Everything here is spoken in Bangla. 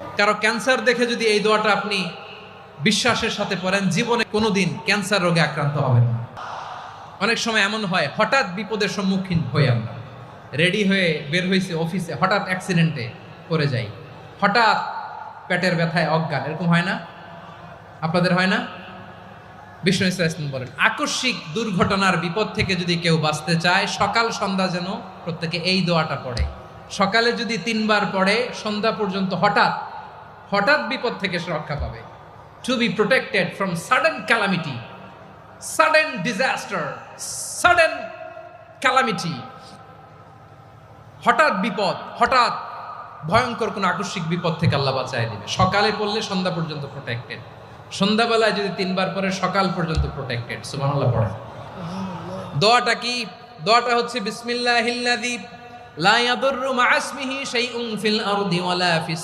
কারো ক্যান্সার দেখে যদি এই দোয়াটা আপনি বিশ্বাসের সাথে পড়েন, জীবনে কোনোদিন ক্যান্সার রোগে আক্রান্ত হবেন না। অনেক সময় এমন হয়, হঠাৎ বিপদের সম্মুখীন হই আমরা, রেডি হয়ে বের হয়েছে অফিসে, হঠাৎ অ্যাক্সিডেন্টে পড়ে যাই, হঠাৎ পেটের ব্যথায় অজ্ঞান, এরকম হয় না? আপনাদের হয় না? বিষ্ণু ইসলাম বলেন, আকস্মিক দুর্ঘটনার বিপদ থেকে যদি কেউ বাঁচতে চায়, সকাল সন্ধ্যা যেন প্রত্যেকে এই দোয়াটা পড়ে। সকালে যদি 3 বার পড়ে, সন্ধ্যা পর্যন্ত হঠাৎ হঠাৎ বিপদ থেকে সে রক্ষা পাবে। To be protected from sudden calamity, sudden disaster, sudden calamity, হঠাৎ বিপদ, হঠাৎ ভয়ঙ্কর কোন আকস্মিক বিপদ থেকে আল্লাহ বাঁচায় দিবে। সকালে পড়লে সন্ধ্যা পর্যন্ত প্রোটেক্টেড, সন্ধ্যাবেলায় যদি 3 বার পরে সকাল পর্যন্ত প্রোটেক্টেড। সুবহানাল্লাহ পড়ে। দোয়াটা কি? দোয়াটা হচ্ছে বিসমিল্লাহিল্লাযী লা ইয়াদুররু মা ইসমিহি শাইউন ফিল আরদি ওয়ালা ফিস